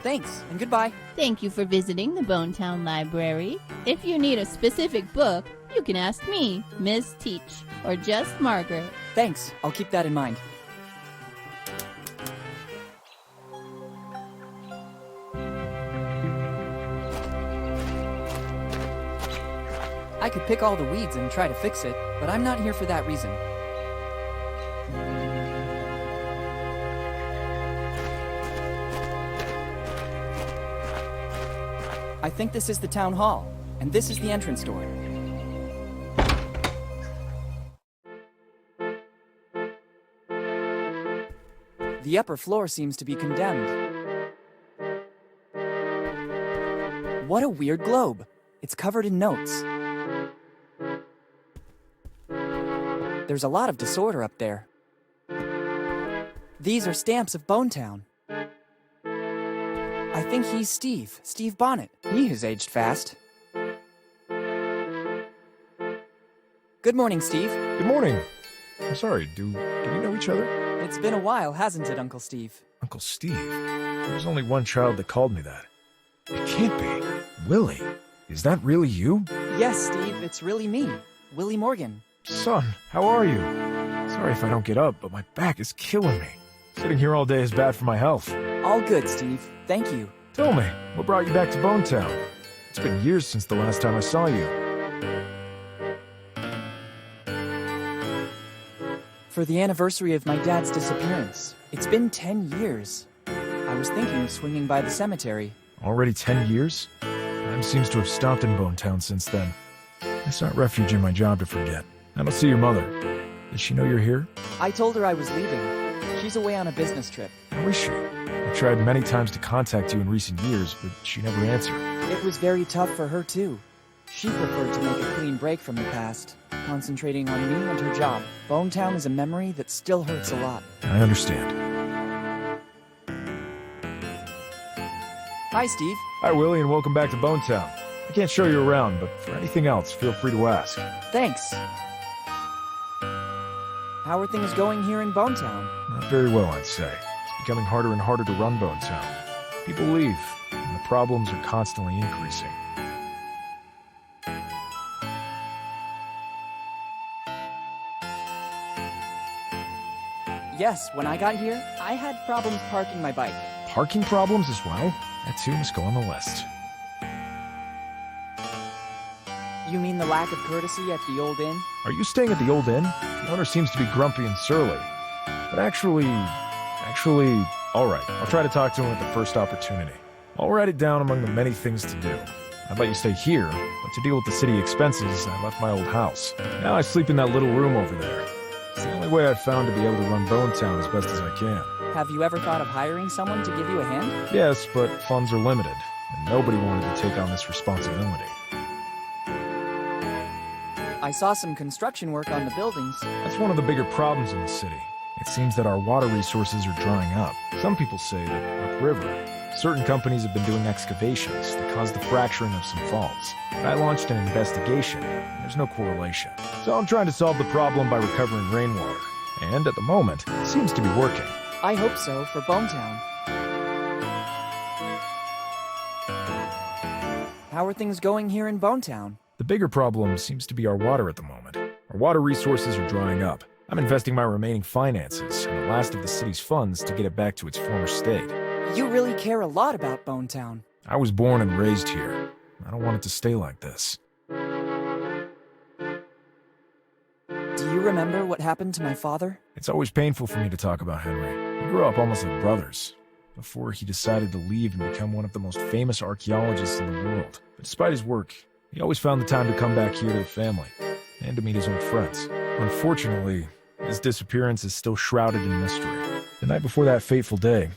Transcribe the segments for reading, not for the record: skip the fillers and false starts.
Thanks, and goodbye. Thank you for visiting the Bonetown Library. If you need a specific book, you can ask me, Miss Teach, or just Margaret. Thanks, I'll keep that in mind. I could pick all the weeds and try to fix it, but I'm not here for that reason. I think this is the town hall, and this is the entrance door. The upper floor seems to be condemned. What a weird globe. It's covered in notes. There's a lot of disorder up there. These are stamps of Bonetown. I think he's Steve Bonnet. He has aged fast. Good morning, Steve. Good morning. I'm sorry, do we know each other? It's been a while, hasn't it, Uncle Steve? Uncle Steve? There's only one child that called me that. It can't be. Willy, is that really you? Yes, Steve, it's really me, Willy Morgan. Son, how are you? Sorry if I don't get up, but my back is killing me. Sitting here all day is bad for my health. All good, Steve. Thank you. Tell me, what brought you back to Bonetown? It's been years since the last time I saw you. For the anniversary of my dad's disappearance. It's been 10 years. I was thinking of swinging by the cemetery. Already 10 years? Time seems to have stopped in Bonetown since then. I sought refuge in my job to forget. I don't see your mother. Does she know you're here? I told her I was leaving. She's away on a business trip. How is she? I tried many times to contact you in recent years, but she never answered. It was very tough for her, too. She preferred to make a clean break from the past, concentrating on me and her job. Bonetown is a memory that still hurts a lot. I understand. Hi, Steve. Hi, Willy, and welcome back to Bonetown. I can't show you around, but for anything else, feel free to ask. Thanks. How are things going here in Bonetown? Not very well, I'd say. It's becoming harder and harder to run Bonetown. People leave, and the problems are constantly increasing. Yes, when I got here, I had problems parking my bike. Parking problems as well? That too must go on the list. You mean the lack of courtesy at the old inn? Are you staying at the old inn? The owner seems to be grumpy and surly. But actually, alright, I'll try to talk to him at the first opportunity. I'll write it down among the many things to do. I'd let you stay here, but to deal with the city expenses, I left my old house. Now I sleep in that little room over there. It's the only way I've found to be able to run Bonetown as best as I can. Have you ever thought of hiring someone to give you a hand? Yes, but funds are limited, and nobody wanted to take on this responsibility. I saw some construction work on the buildings. That's one of the bigger problems in the city. It seems that our water resources are drying up. Some people say that upriver, certain companies have been doing excavations that caused the fracturing of some faults. I launched an investigation. There's no correlation. So I'm trying to solve the problem by recovering rainwater. And at the moment, it seems to be working. I hope so, for Bonetown. How are things going here in Bonetown? The bigger problem seems to be our water at the moment. Our water resources are drying up. I'm investing my remaining finances and the last of the city's funds to get it back to its former state. You really care a lot about Bonetown. I was born and raised here. I don't want it to stay like this. Do you remember what happened to my father? It's always painful for me to talk about Henry. We grew up almost like brothers, before he decided to leave and become one of the most famous archaeologists in the world. But despite his work, he always found the time to come back here to the family, and to meet his old friends. Unfortunately, his disappearance is still shrouded in mystery. The night before that fateful day,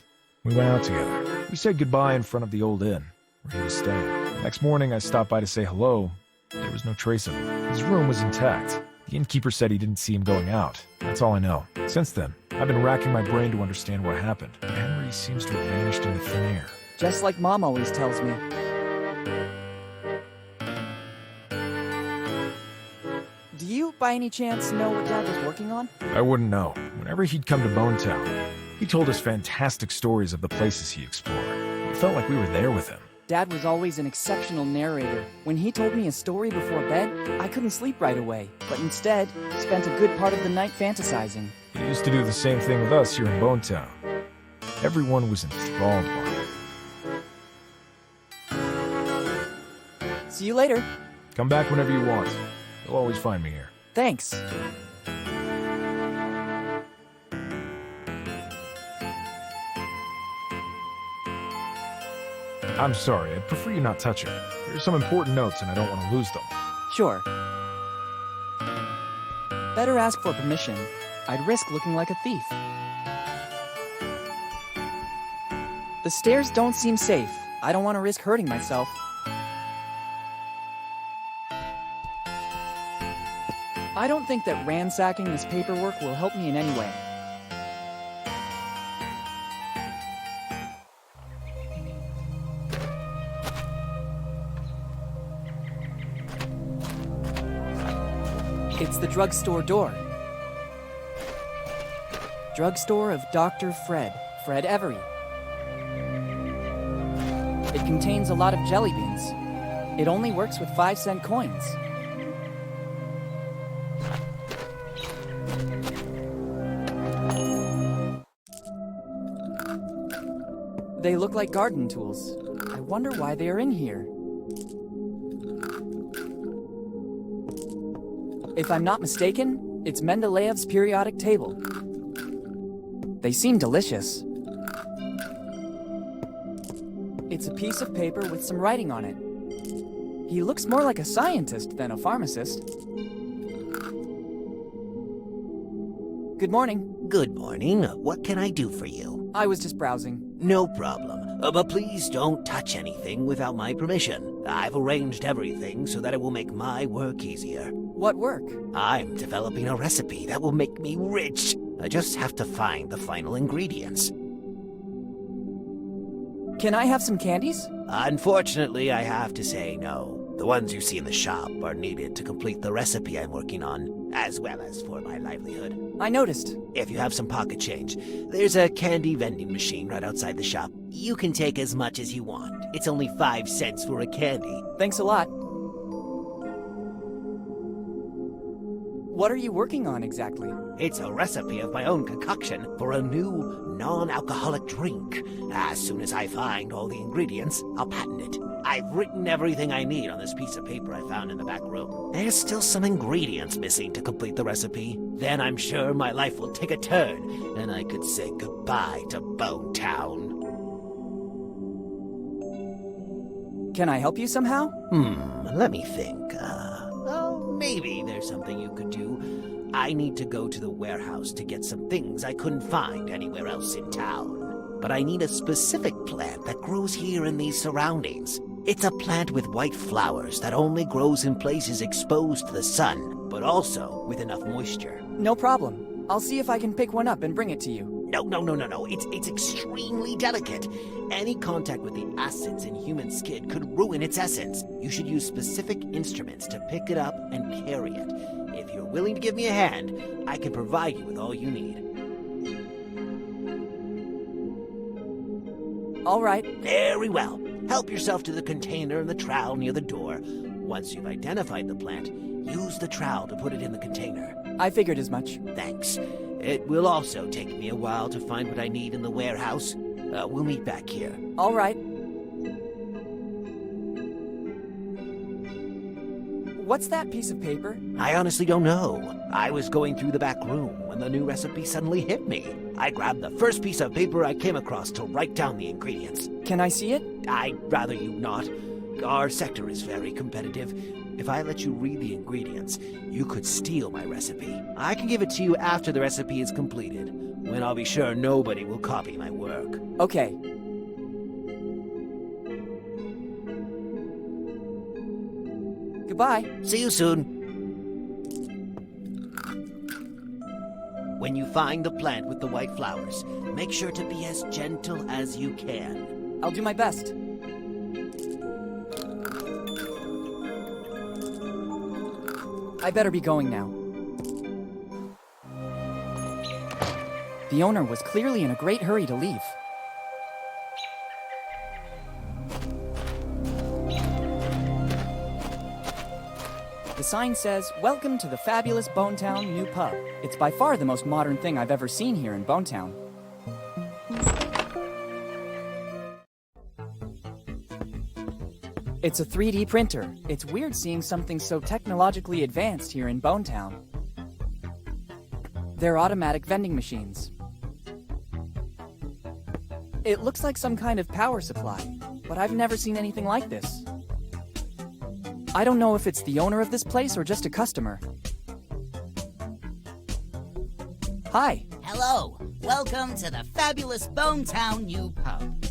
we went out together. We said goodbye in front of the old inn, where he was staying. The next morning, I stopped by to say hello. There was no trace of him. His room was intact. The innkeeper said he didn't see him going out. That's all I know. Since then, I've been racking my brain to understand what happened. Henry seems to have vanished into thin air. Just like Mom always tells me. Do you, by any chance, know what Dad was working on? I wouldn't know. Whenever he'd come to Bonetown, he told us fantastic stories of the places he explored. We felt like we were there with him. Dad was always an exceptional narrator. When he told me a story before bed, I couldn't sleep right away, but instead spent a good part of the night fantasizing. He used to do the same thing with us here in Bonetown. Everyone was enthralled by him. See you later. Come back whenever you want. You'll always find me here. Thanks. I'm sorry, I'd prefer you not touch her. There's some important notes and I don't want to lose them. Sure. Better ask for permission. I'd risk looking like a thief. The stairs don't seem safe. I don't want to risk hurting myself. I don't think that ransacking this paperwork will help me in any way. It's the drugstore door. Drugstore of Dr. Fred Every. It contains a lot of jelly beans. It only works with 5-cent coins. They look like garden tools. I wonder why they are in here. If I'm not mistaken, it's Mendeleev's periodic table. They seem delicious. It's a piece of paper with some writing on it. He looks more like a scientist than a pharmacist. Good morning. Good morning. What can I do for you? I was just browsing. No problem. But please don't touch anything without my permission. I've arranged everything so that it will make my work easier. What work? I'm developing a recipe that will make me rich. I just have to find the final ingredients. Can I have some candies? Unfortunately, I have to say no. The ones you see in the shop are needed to complete the recipe I'm working on, as well as for my livelihood. I noticed. If you have some pocket change, there's a candy vending machine right outside the shop. You can take as much as you want. It's only 5 cents for a candy. Thanks a lot. What are you working on exactly? It's a recipe of my own concoction for a new non-alcoholic drink. As soon as I find all the ingredients, I'll patent it. I've written everything I need on this piece of paper I found in the back room. There's still some ingredients missing to complete the recipe. Then I'm sure my life will take a turn, and I could say goodbye to Bonetown. Can I help you somehow? Let me think. Maybe there's something you could do. I need to go to the warehouse to get some things I couldn't find anywhere else in town. But I need a specific plant that grows here in these surroundings. It's a plant with white flowers that only grows in places exposed to the sun, but also with enough moisture. No problem. I'll see if I can pick one up and bring it to you. No. It's extremely delicate. Any contact with the acids in human skin could ruin its essence. You should use specific instruments to pick it up and carry it. If you're willing to give me a hand, I can provide you with all you need. All right. Very well. Help yourself to the container and the trowel near the door. Once you've identified the plant, use the trowel to put it in the container. I figured as much. Thanks. It will also take me a while to find what I need in the warehouse. We'll meet back here. All right. What's that piece of paper? I honestly don't know. I was going through the back room when the new recipe suddenly hit me. I grabbed the first piece of paper I came across to write down the ingredients. Can I see it? I'd rather you not. Our sector is very competitive. If I let you read the ingredients, you could steal my recipe. I can give it to you after the recipe is completed, when I'll be sure nobody will copy my work. Okay. Goodbye. See you soon. When you find the plant with the white flowers, make sure to be as gentle as you can. I'll do my best. I better be going now. The owner was clearly in a great hurry to leave. sign says, "Welcome to the fabulous Bonetown New Pub." It's by far the most modern thing I've ever seen here in Bonetown. It's a 3D printer. It's weird seeing something so technologically advanced here in Bonetown. They're automatic vending machines. It looks like some kind of power supply, but I've never seen anything like this. I don't know if it's the owner of this place or just a customer. Hi. Hello. Welcome to the fabulous Bonetown New Pub.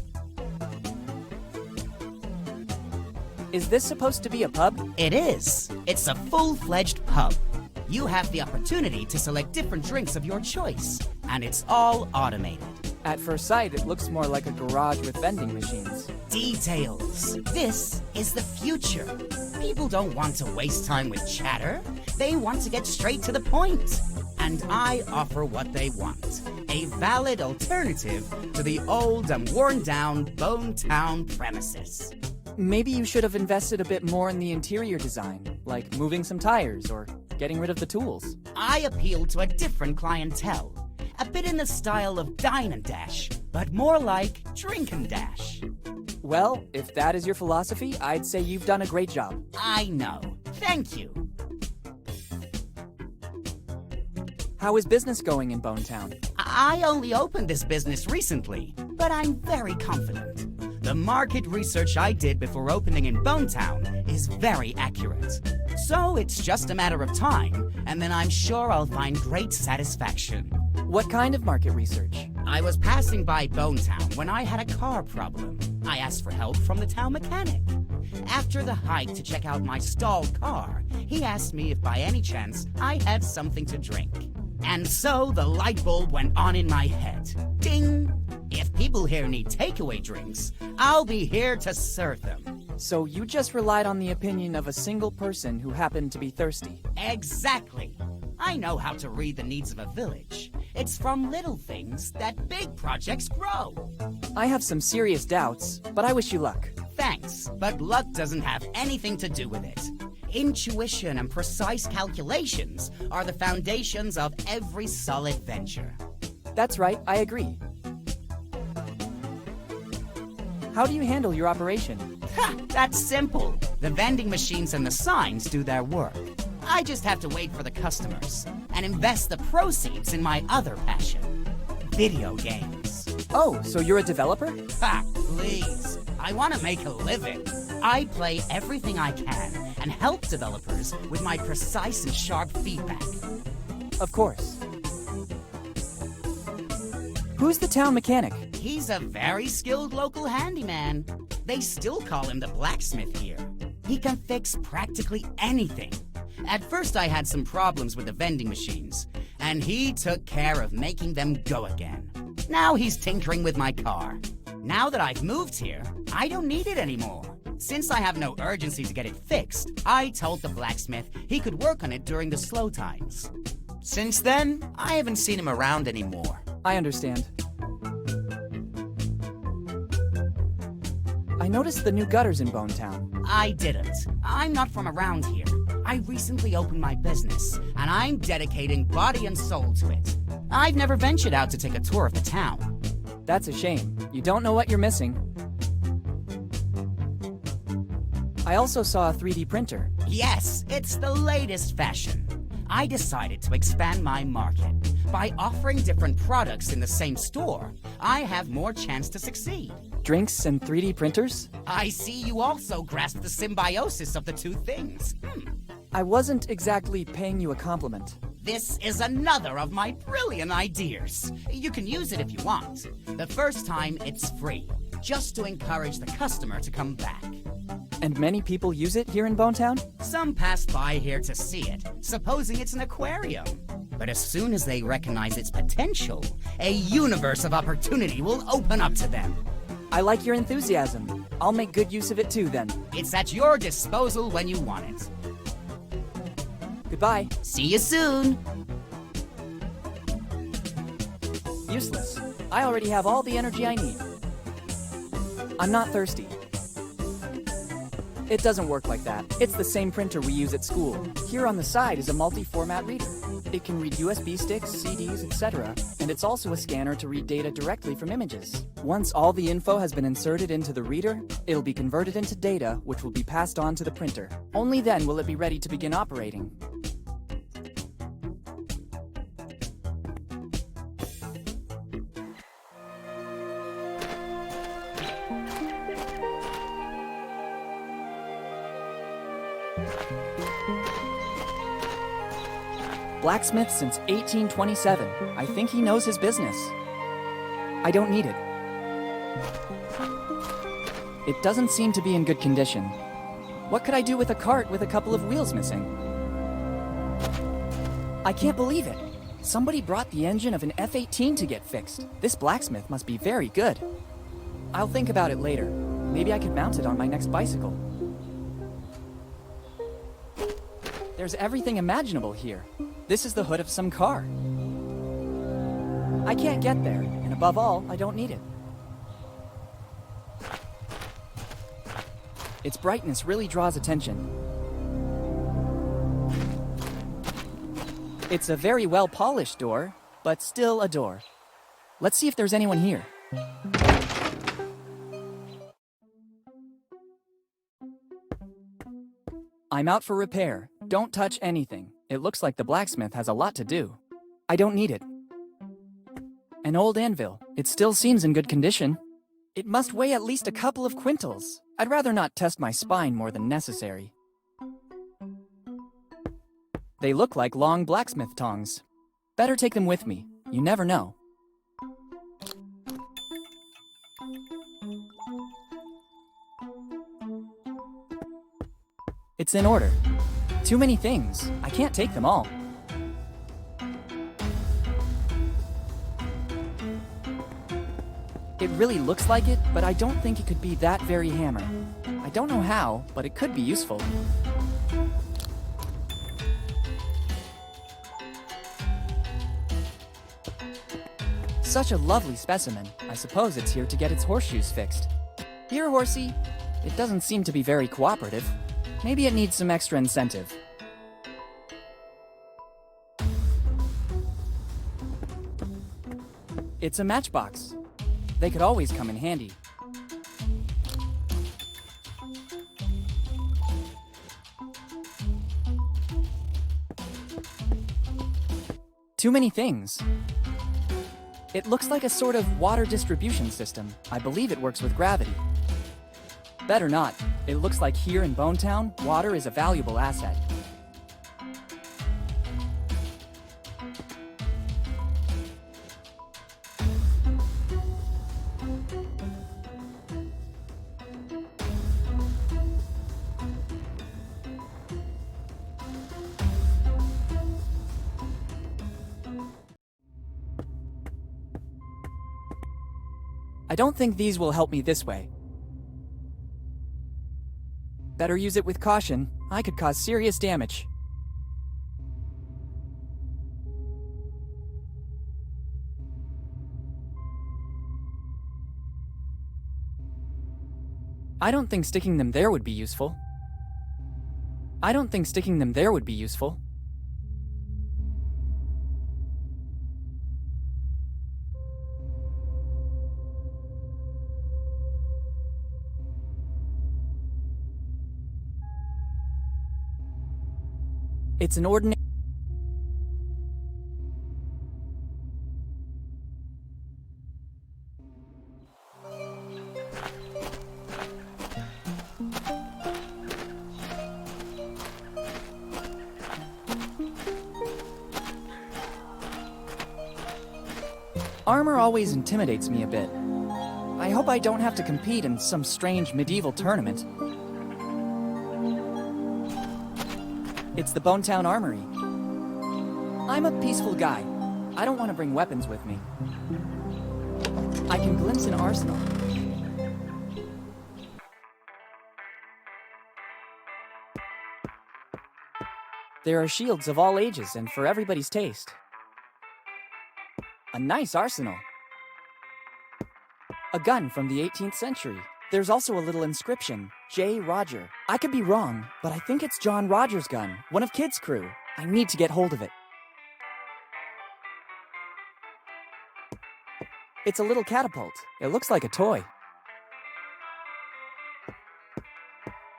Is this supposed to be a pub? It is. It's a full-fledged pub. You have the opportunity to select different drinks of your choice, and it's all automated. At first sight, it looks more like a garage with vending machines. Details. This is the future. People don't want to waste time with chatter. They want to get straight to the point. And I offer what they want. A valid alternative to the old and worn-down Bonetown premises. Maybe you should have invested a bit more in the interior design, like moving some tires or getting rid of the tools. I appeal to a different clientele. A bit in the style of Dine and Dash, but more like Drink and Dash. Well, if that is your philosophy, I'd say you've done a great job. I know. Thank you. How is business going in Bonetown? I only opened this business recently, but I'm very confident. The market research I did before opening in Bonetown is very accurate. So it's just a matter of time, and then I'm sure I'll find great satisfaction. What kind of market research? I was passing by Bonetown when I had a car problem. I asked for help from the town mechanic. After the hike to check out my stalled car, he asked me if by any chance I had something to drink. And so the light bulb went on in my head. Ding! If people here need takeaway drinks, I'll be here to serve them. So you just relied on the opinion of a single person who happened to be thirsty. Exactly. I know how to read the needs of a village. It's from little things that big projects grow. I have some serious doubts, but I wish you luck. Thanks, but luck doesn't have anything to do with it. Intuition and precise calculations are the foundations of every solid venture. That's right, I agree. How do you handle your operation? Ha! That's simple. The vending machines and the signs do their work. I just have to wait for the customers and invest the proceeds in my other passion, video games. Oh, so you're a developer? Ha! Please. I want to make a living. I play everything I can and help developers with my precise and sharp feedback. Of course. Who's the town mechanic? He's a very skilled local handyman. They still call him the blacksmith here. He can fix practically anything. At first I had some problems with the vending machines, and he took care of making them go again. Now he's tinkering with my car. Now that I've moved here, I don't need it anymore. Since I have no urgency to get it fixed, I told the blacksmith he could work on it during the slow times. Since then, I haven't seen him around anymore. I understand. I noticed the new gutters in Bonetown. I didn't. I'm not from around here. I recently opened my business, and I'm dedicating body and soul to it. I've never ventured out to take a tour of the town. That's a shame. You don't know what you're missing. I also saw a 3D printer. Yes, it's the latest fashion. I decided to expand my market. By offering different products in the same store, I have more chance to succeed. Drinks and 3D printers? I see you also grasp the symbiosis of the two things. I wasn't exactly paying you a compliment. This is another of my brilliant ideas. You can use it if you want. The first time, it's free, just to encourage the customer to come back. And many people use it here in Bonetown? Some pass by here to see it, supposing it's an aquarium. But as soon as they recognize its potential, a universe of opportunity will open up to them. I like your enthusiasm. I'll make good use of it too, then. It's at your disposal when you want it. Goodbye. See you soon. Useless. I already have all the energy I need. I'm not thirsty. It doesn't work like that. It's the same printer we use at school. Here on the side is a multi-format reader. It can read USB sticks, CDs, etc. And it's also a scanner to read data directly from images. Once all the info has been inserted into the reader, it'll be converted into data, which will be passed on to the printer. Only then will it be ready to begin operating. Blacksmith since 1827. I think he knows his business. I don't need it. It doesn't seem to be in good condition. What could I do with a cart with a couple of wheels missing? I can't believe it. Somebody brought the engine of an F-18 to get fixed. This blacksmith must be very good. I'll think about it later. Maybe I could mount it on my next bicycle. There's everything imaginable here. This is the hood of some car. I can't get there, and above all, I don't need it. Its brightness really draws attention. It's a very well-polished door, but still a door. Let's see if there's anyone here. I'm out for repair. Don't touch anything. It looks like the blacksmith has a lot to do. I don't need it. An old anvil. It still seems in good condition. It must weigh at least a couple of quintals. I'd rather not test my spine more than necessary. They look like long blacksmith tongs. Better take them with me. You never know. It's in order. Too many things. I can't take them all. It really looks like it, but I don't think it could be that very hammer. I don't know how, but it could be useful. Such a lovely specimen. I suppose it's here to get its horseshoes fixed. Here, horsey. It doesn't seem to be very cooperative. Maybe it needs some extra incentive. It's a matchbox. They could always come in handy. Too many things. It looks like a sort of water distribution system. I believe it works with gravity. Better not. It looks like here in Bonetown, water is a valuable asset. I don't think these will help me this way. Better use it with caution. I could cause serious damage. I don't think sticking them there would be useful. It's an ordinary... Armor always intimidates me a bit. I hope I don't have to compete in some strange medieval tournament. It's the Bonetown Armory. I'm a peaceful guy. I don't want to bring weapons with me. I can glimpse an arsenal. There are shields of all ages and for everybody's taste. A nice arsenal. A gun from the 18th century. There's also a little inscription. J. Roger. I could be wrong, but I think it's John Rogers' gun, one of Kid's crew. I need to get hold of it. It's a little catapult. It looks like a toy.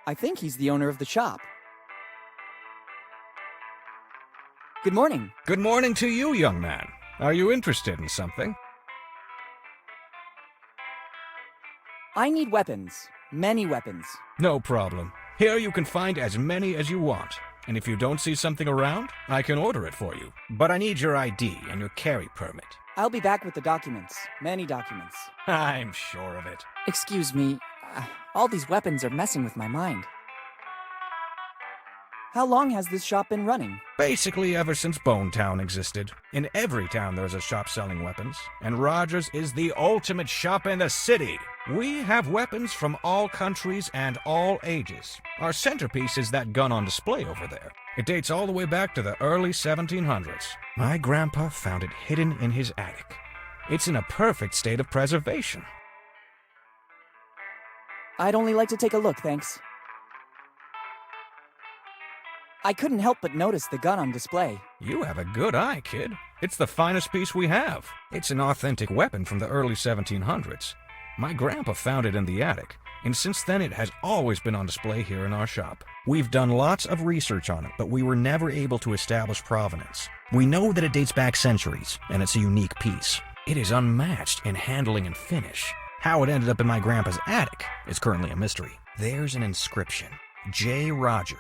I think he's the owner of the shop. Good morning. Good morning to you, young man. Are you interested in something? I need weapons. Many weapons. No problem. Here you can find as many as you want. And if you don't see something around, I can order it for you. But I need your ID and your carry permit. I'll be back with the documents. Many documents. I'm sure of it. Excuse me. All these weapons are messing with my mind. How long has this shop been running? Basically ever since Bone Town existed. In every town there's a shop selling weapons, and Rogers is the ultimate shop in the city. We have weapons from all countries and all ages. Our centerpiece is that gun on display over there. It dates all the way back to the early 1700s. My grandpa found it hidden in his attic. It's in a perfect state of preservation. I'd only like to take a look, thanks. I couldn't help but notice the gun on display. You have a good eye, kid. It's the finest piece we have. It's an authentic weapon from the early 1700s. My grandpa found it in the attic, and since then it has always been on display here in our shop. We've done lots of research on it, but we were never able to establish provenance. We know that it dates back centuries, and it's a unique piece. It is unmatched in handling and finish. How it ended up in my grandpa's attic is currently a mystery. There's an inscription, J. Roger.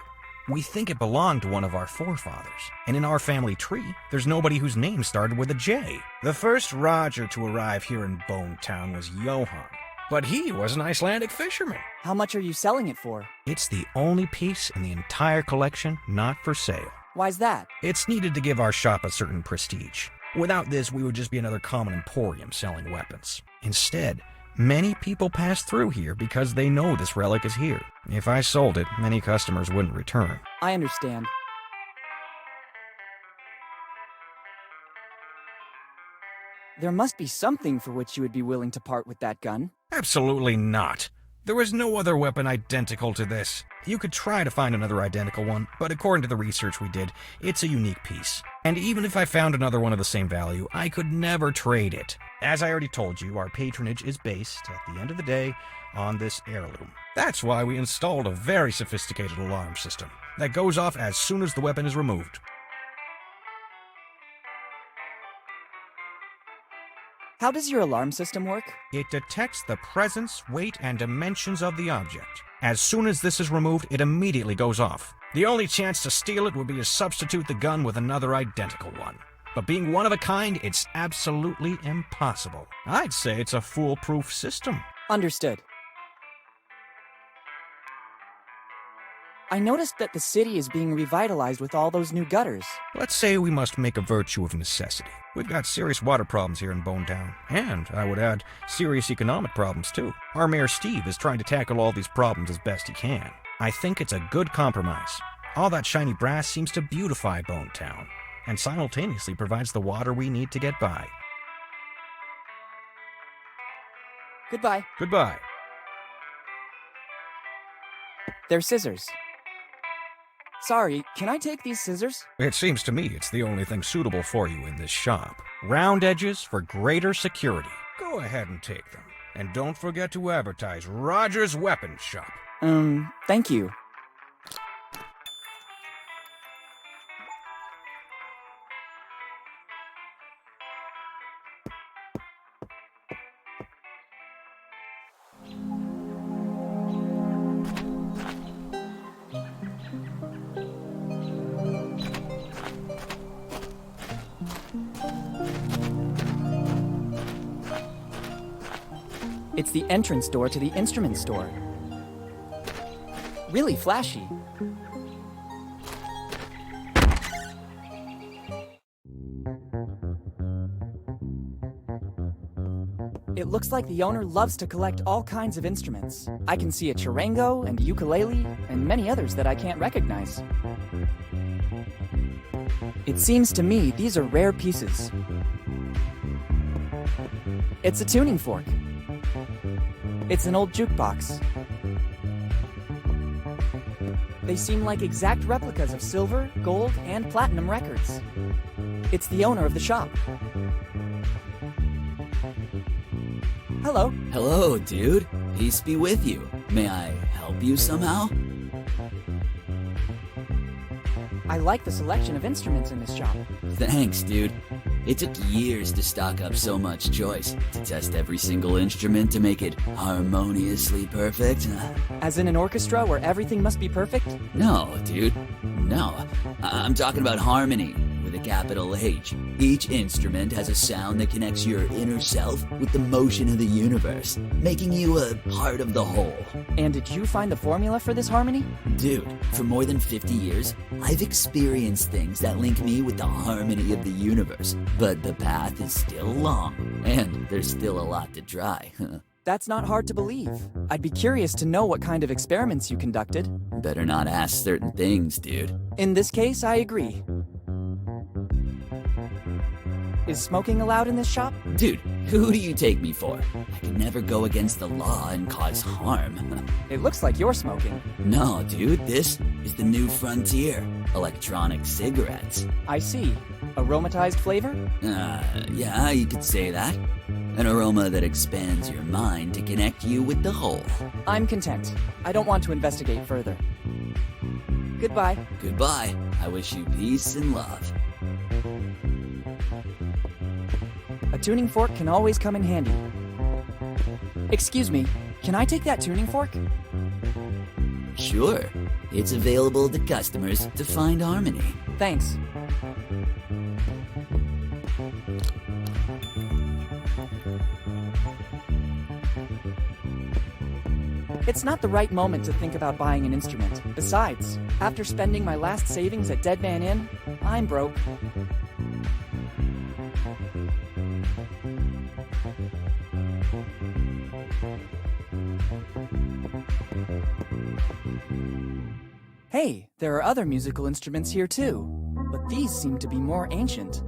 We think it belonged to one of our forefathers, and in our family tree, there's nobody whose name started with a J. The first Roger to arrive here in Bone Town was Johann, but he was an Icelandic fisherman. How much are you selling it for? It's the only piece in the entire collection not for sale. Why's that? It's needed to give our shop a certain prestige. Without this, we would just be another common emporium selling weapons. Instead, many people pass through here because they know this relic is here. If I sold it, many customers wouldn't return. I understand. There must be something for which you would be willing to part with that gun. Absolutely not. There is no other weapon identical to this. You could try to find another identical one, but according to the research we did, it's a unique piece. And even if I found another one of the same value, I could never trade it. As I already told you, our patronage is based, at the end of the day, on this heirloom. That's why we installed a very sophisticated alarm system that goes off as soon as the weapon is removed. How does your alarm system work? It detects the presence, weight, and dimensions of the object. As soon as this is removed, it immediately goes off. The only chance to steal it would be to substitute the gun with another identical one. But being one of a kind, it's absolutely impossible. I'd say it's a foolproof system. Understood. I noticed that the city is being revitalized with all those new gutters. Let's say we must make a virtue of necessity. We've got serious water problems here in Bone Town, and I would add, serious economic problems too. Our Mayor Steve is trying to tackle all these problems as best he can. I think it's a good compromise. All that shiny brass seems to beautify Bone Town, and simultaneously provides the water we need to get by. Goodbye. Goodbye. They're scissors. Sorry, can I take these scissors? It seems to me it's the only thing suitable for you in this shop. Round edges for greater security. Go ahead and take them. And don't forget to advertise Roger's Weapons Shop. Thank you. It's the entrance door to the instrument store. Really flashy. It looks like the owner loves to collect all kinds of instruments. I can see a charango and a ukulele and many others that I can't recognize. It seems to me these are rare pieces. It's a tuning fork. It's an old jukebox. They seem like exact replicas of silver, gold, and platinum records. It's the owner of the shop. Hello. Hello, dude. Peace be with you. May I help you somehow? I like the selection of instruments in this shop. Thanks, dude. It took years to stock up so much choice, to test every single instrument to make it harmoniously perfect. As in an orchestra where everything must be perfect? No, dude. No. I'm talking about harmony, with a capital H. Each instrument has a sound that connects your inner self with the motion of the universe, making you a part of the whole. And did you find the formula for this harmony? Dude, for more than 50 years, I've experienced things that link me with the harmony of the universe. But the path is still long, and there's still a lot to try. That's not hard to believe. I'd be curious to know what kind of experiments you conducted. Better not ask certain things, dude. In this case, I agree. Is smoking allowed in this shop? Dude, who do you take me for? I could never go against the law and cause harm. It looks like you're smoking. No, dude, this is the new frontier. Electronic cigarettes. I see. Aromatized flavor? Yeah, you could say that. An aroma that expands your mind to connect you with the whole. I'm content. I don't want to investigate further. Goodbye. Goodbye. I wish you peace and love. A tuning fork can always come in handy. Excuse me, can I take that tuning fork? Sure. It's available to customers to find harmony. Thanks. It's not the right moment to think about buying an instrument. Besides, after spending my last savings at Dead Man Inn, I'm broke. Hey, there are other musical instruments here too, but these seem to be more ancient.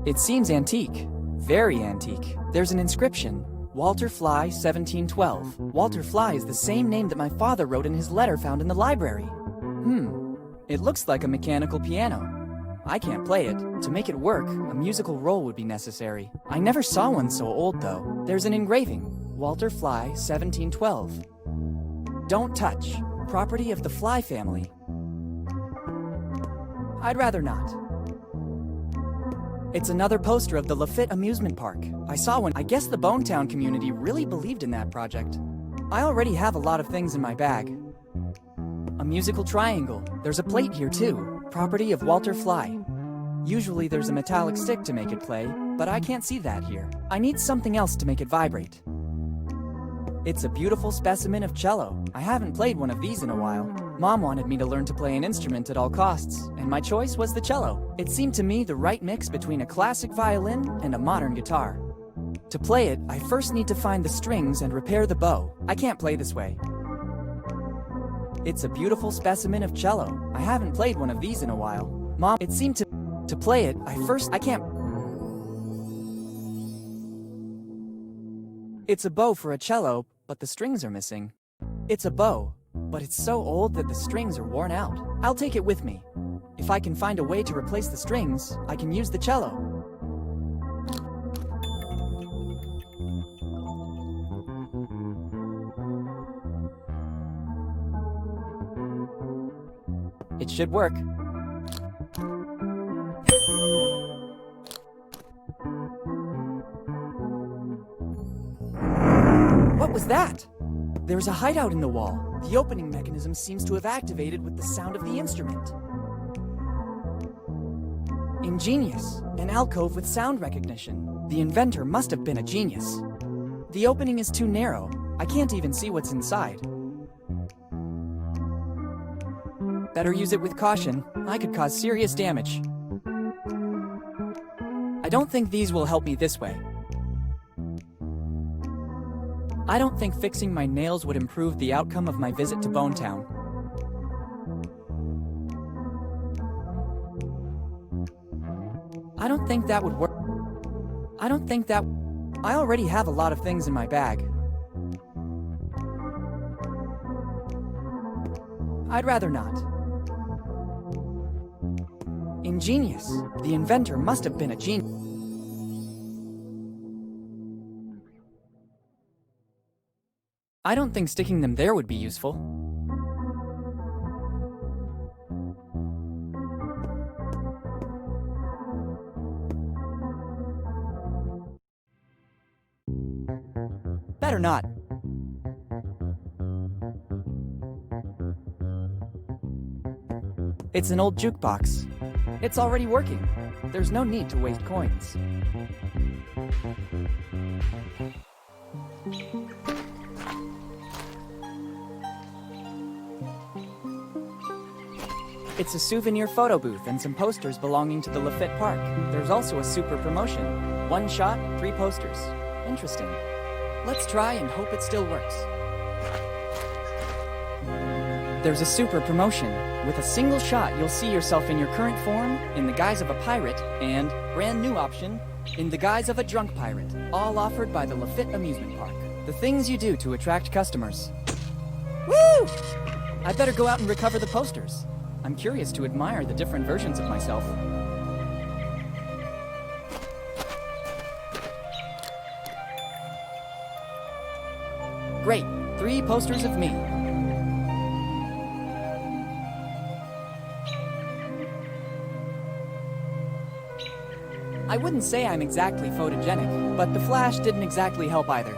It seems antique, very antique. There's an inscription, Walter Fly, 1712. Walter Fly is the same name that my father wrote in his letter found in the library. It looks like a mechanical piano. I can't play it. To make it work, a musical roll would be necessary. I never saw one so old though. There's an engraving, Walter Fly, 1712. Don't touch. Property of the Fly family. I'd rather not. It's another poster of the Lafitte amusement park. I saw one. I guess the Bonetown community really believed in that project. I already have a lot of things in my bag. A musical triangle. There's a plate here too. Property of Walter Fly. Usually there's a metallic stick to make it play, but I can't see that here. I need something else to make it vibrate. It's a beautiful specimen of cello. I haven't played one of these in a while. Mom wanted me to learn to play an instrument at all costs, and my choice was the cello. It seemed to me the right mix between a classic violin and a modern guitar. To play it, I first need to find the strings and repair the bow. I can't play this way. It's a beautiful specimen of cello. I haven't played one of these in a while. Mom, it seemed to play it, I can't. It's a bow for a cello, but the strings are missing. It's a bow, but it's so old that the strings are worn out. I'll take it with me. If I can find a way to replace the strings, I can use the cello. It should work. What was that? There's a hideout in the wall. The opening mechanism seems to have activated with the sound of the instrument. Ingenious. An alcove with sound recognition. The inventor must have been a genius. The opening is too narrow. I can't even see what's inside. Better use it with caution. I could cause serious damage. I don't think these will help me this way. I don't think fixing my nails would improve the outcome of my visit to Bonetown. I don't think that would work. I already have a lot of things in my bag. I'd rather not. Ingenious. The inventor must have been a genius. I don't think sticking them there would be useful. Better not. It's an old jukebox. It's already working. There's no need to waste coins. It's a souvenir photo booth and some posters belonging to the Lafitte Park. There's also a super promotion. 1 shot, 3 posters. Interesting. Let's try and hope it still works. There's a super promotion. With a single shot, you'll see yourself in your current form, in the guise of a pirate, and, brand new option, in the guise of a drunk pirate, all offered by the Lafitte Amusement Park. The things you do to attract customers. Woo! I better go out and recover the posters. I'm curious to admire the different versions of myself. Great, 3 posters of me. I wouldn't say I'm exactly photogenic, but the flash didn't exactly help either.